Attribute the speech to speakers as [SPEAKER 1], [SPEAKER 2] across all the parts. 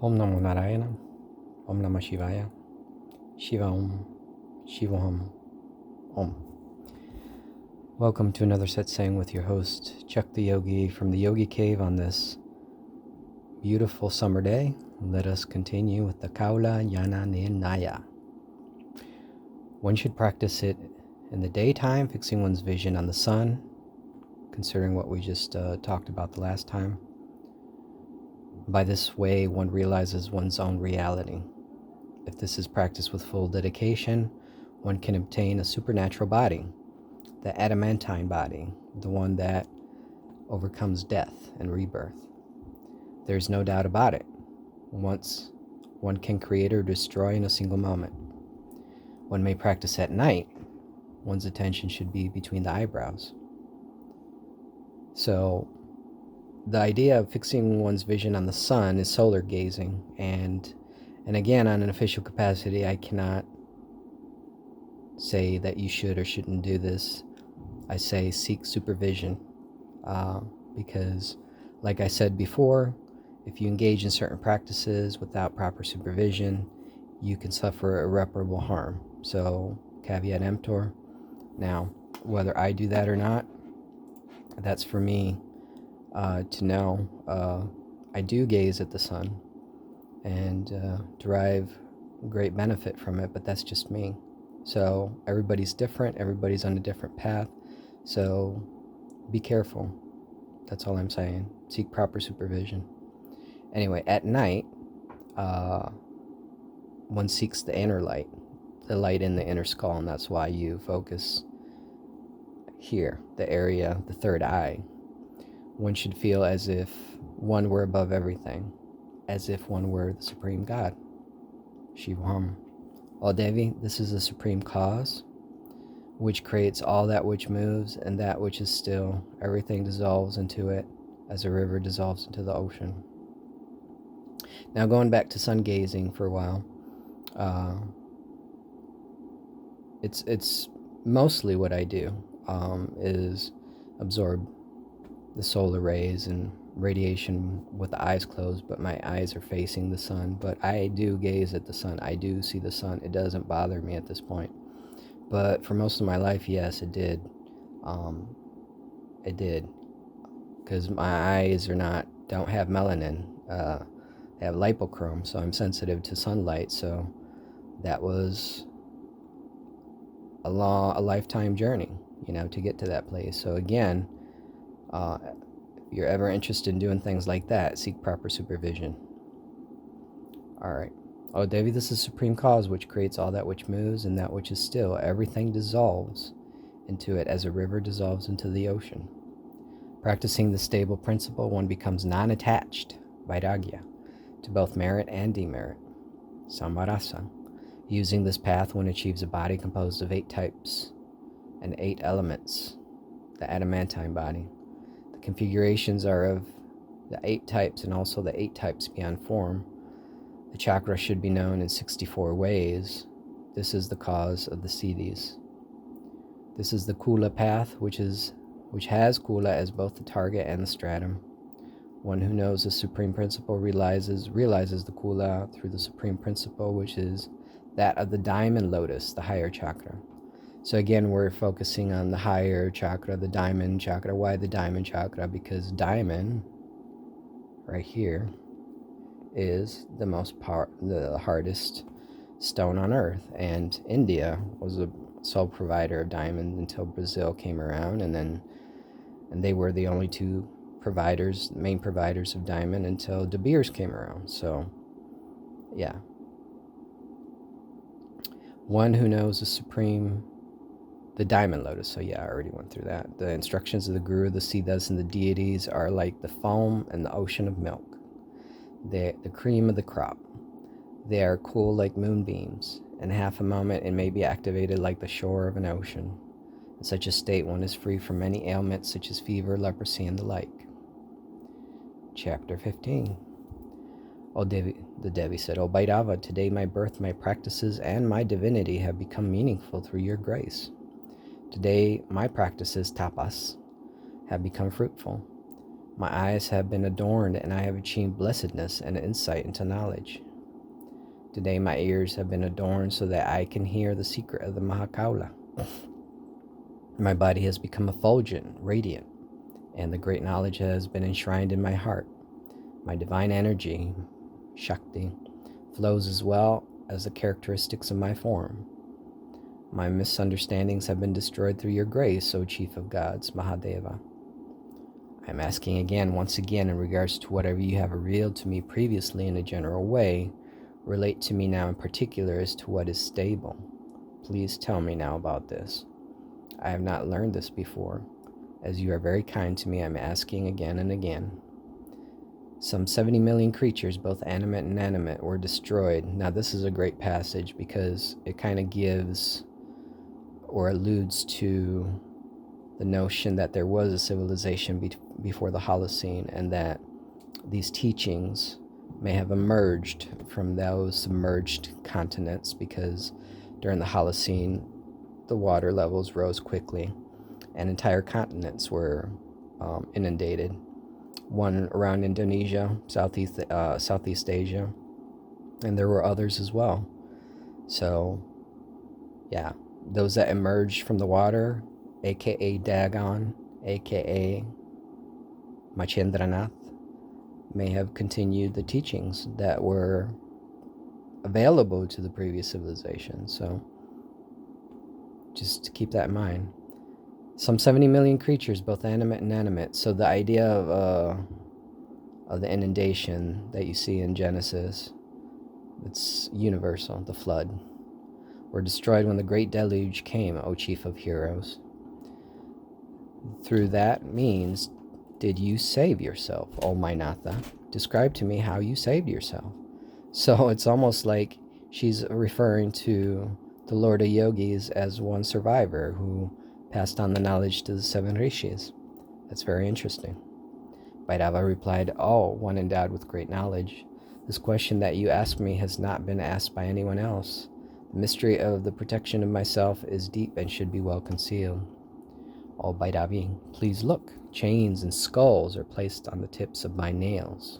[SPEAKER 1] Om Namo Narayana, Om Namah Shivaya, Shiva Om, Shiva Om. Welcome to another Satsang with your host, Chuck the Yogi from the Yogi Cave on this beautiful summer day. Let us continue with the Kaula Jnana Nirnaya. One should practice it in the daytime, fixing one's vision on the sun, considering what we just talked about the last time. By this way, one realizes one's own reality. If this is practiced with full dedication, one can obtain a supernatural body, the adamantine body, the one that overcomes death and rebirth. There's no doubt about it. Once one can create or destroy in a single moment. One may practice at night. One's attention should be between the eyebrows. So, the idea of fixing one's vision on the sun is solar gazing, and again, on an official capacity, I cannot say that you should or shouldn't do this. I say seek supervision, because, like I said before, if you engage in certain practices without proper supervision, you can suffer irreparable harm. So, caveat emptor. Now, whether I do that or not, that's for me to know. I do gaze at the sun and derive great benefit from it, but that's just me. So everybody's different, everybody's on a different path, so be careful. That's all I'm saying. Seek proper supervision. Anyway, at night, one seeks the inner light, the light in the inner skull, and that's why you focus here, the area, the third eye. One should feel as if one were above everything, as if one were the Supreme God. Shivam. All Devi, this is the Supreme Cause, which creates all that which moves and that which is still. Everything dissolves into it, as a river dissolves into the ocean. Now going back to sun gazing for a while, it's mostly what I do is absorb the solar rays and radiation with the eyes closed, but my eyes are facing the sun. But I do gaze at the sun. I do see the sun. It doesn't bother me at this point. But for most of my life, yes, it did. It did. Because my eyes don't have melanin. They have lipochrome, so I'm sensitive to sunlight. So that was a lifetime journey, to get to that place. So again, if you're ever interested in doing things like that, seek proper supervision. All right. Oh, Devi, this is Supreme Cause, which creates all that which moves and that which is still. Everything dissolves into it as a river dissolves into the ocean. Practicing the stable principle, one becomes non-attached, vairagya, to both merit and demerit, samarasa. Using this path, one achieves a body composed of 8 types and 8 elements, the adamantine body. Configurations are of the 8 types and also the 8 types beyond form. The chakra should be known in 64 ways. This is the cause of the siddhis. This is the Kula path, which has Kula as both the target and the stratum. One who knows the supreme principle realizes the Kula through the supreme principle, which is that of the diamond lotus, the higher chakra. So again, we're focusing on the higher chakra, the diamond chakra. Why the diamond chakra? Because diamond, right here, is the hardest stone on earth. And India was a sole provider of diamond until Brazil came around, and they were the only 2 main providers of diamond until De Beers came around. So, yeah. One who knows the diamond lotus. So yeah, I already went through that. The instructions of the guru, the siddhas, and the deities are like the foam and the ocean of milk. They're the cream of the crop. They are cool like moonbeams. In half a moment, it may be activated like the shore of an ocean. In such a state, one is free from many ailments such as fever, leprosy, and the like. Chapter 15. The Devi said, O Bhairava, today my birth, my practices, and my divinity have become meaningful through your grace. Today my practices, tapas, have become fruitful. My eyes have been adorned, and I have achieved blessedness and insight into knowledge. Today my ears have been adorned so that I can hear the secret of the Mahakaula. My body has become effulgent, radiant, and the great knowledge has been enshrined in my heart. My divine energy, Shakti, flows as well as the characteristics of my form. My misunderstandings have been destroyed through your grace, O Chief of Gods, Mahadeva. I am asking again, once again, in regards to whatever you have revealed to me previously in a general way, relate to me now in particular as to what is stable. Please tell me now about this. I have not learned this before. As you are very kind to me, I am asking again and again. Some 70 million creatures, both animate and inanimate, were destroyed. Now this is a great passage because it kind of gives or alludes to the notion that there was a civilization before the Holocene, and that these teachings may have emerged from those submerged continents, because during the Holocene the water levels rose quickly and entire continents were inundated. One around Indonesia, Southeast Asia, and there were others as well. So yeah, those that emerged from the water, aka Dagon, aka Machendranath, may have continued the teachings that were available to the previous civilization. So just keep that in mind. Some 70 million creatures, both animate and inanimate. So the idea of the inundation that you see in Genesis, it's universal. The flood were destroyed when the great deluge came, O Chief of Heroes. Through that means, did you save yourself, O Mainatha? Describe to me how you saved yourself. So it's almost like she's referring to the Lord of Yogis as one survivor who passed on the knowledge to the 7 rishis. That's very interesting. Bhairava replied, "Oh, one endowed with great knowledge. This question that you asked me has not been asked by anyone else. The mystery of the protection of myself is deep and should be well concealed. Oh, Bhairavi, please look. Chains and skulls are placed on the tips of my nails.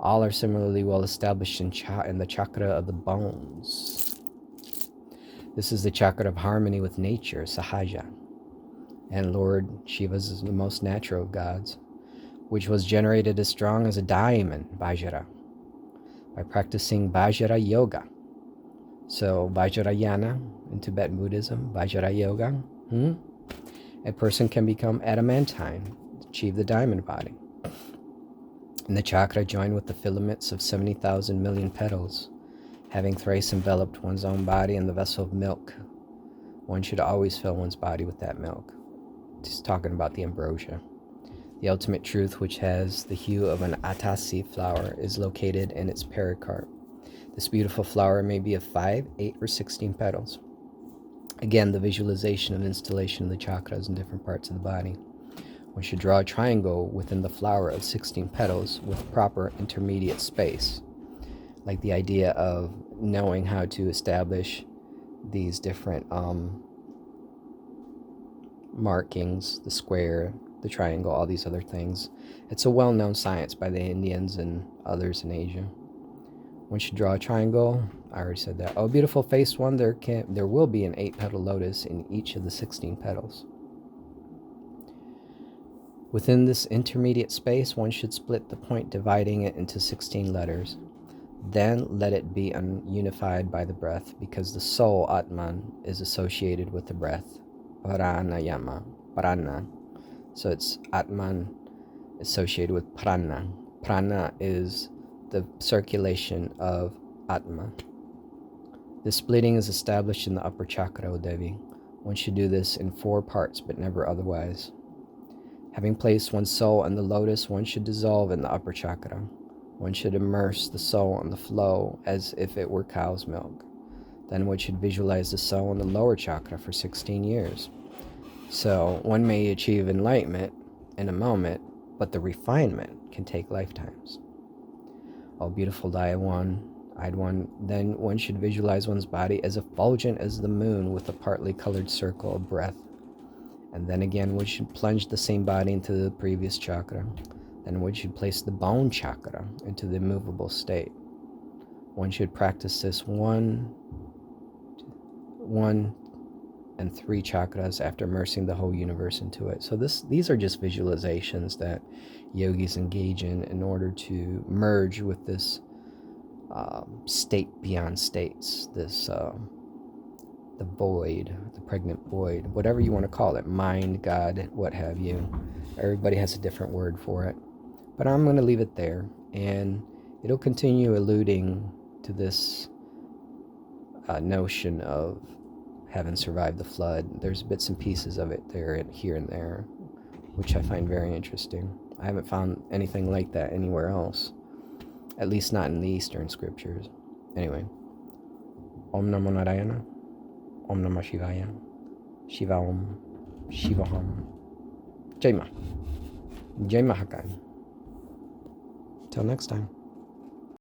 [SPEAKER 1] All are similarly well established in the chakra of the bones. This is the chakra of harmony with nature, Sahaja. And Lord Shiva's is the most natural of gods, which was generated as strong as a diamond, Vajra, by practicing Vajra Yoga. So Vajrayana in Tibetan Buddhism, Vajra Yoga, a person can become adamantine, achieve the diamond body. And the chakra joined with the filaments of 70,000 million petals, having thrice enveloped one's own body in the vessel of milk. One should always fill one's body with that milk. Just talking about the ambrosia. The ultimate truth, which has the hue of an atasi flower, is located in its pericarp. This beautiful flower may be of 5, 8, or 16 petals. Again, the visualization of installation of the chakras in different parts of the body. One should draw a triangle within the flower of 16 petals with proper intermediate space. Like the idea of knowing how to establish these different markings, the square, the triangle, all these other things. It's a well-known science by the Indians and others in Asia. One should draw a triangle. I already said that. Oh, beautiful faced one, there will be an 8-petal lotus in each of the 16 petals. Within this intermediate space, one should split the point, dividing it into 16 letters. Then let it be unified by the breath, because the soul, Atman, is associated with the breath. Pranayama, prana. So it's Atman associated with prana. Prana is the circulation of Atma. The splitting is established in the upper chakra, O Devi. One should do this in 4 parts, but never otherwise. Having placed one's soul in the lotus, one should dissolve in the upper chakra. One should immerse the soul in the flow as if it were cow's milk. Then one should visualize the soul in the lower chakra for 16 years. So one may achieve enlightenment in a moment, but the refinement can take lifetimes. Oh, beautiful eyed one, then one should visualize one's body as effulgent as the moon with a partly colored circle of breath. And then again, we should plunge the same body into the previous chakra. Then we should place the bone chakra into the immovable state. One should practice this one and 3 chakras after immersing the whole universe into it. So these are just visualizations that yogis engage in order to merge with this state beyond states, this the void, the pregnant void, whatever you want to call it, mind, God, what have you. Everybody has a different word for it. But I'm going to leave it there, and it'll continue alluding to this notion of having survived the flood. There's bits and pieces of it there and here and there, which I find very interesting. I haven't found anything like that anywhere else, at least not in the Eastern scriptures. Anyway, Om Namo Narayana, Om Namah Shivaya, Shiva Om, Shiva Hum, Jai Ma, Jai Mahakal. Till next time.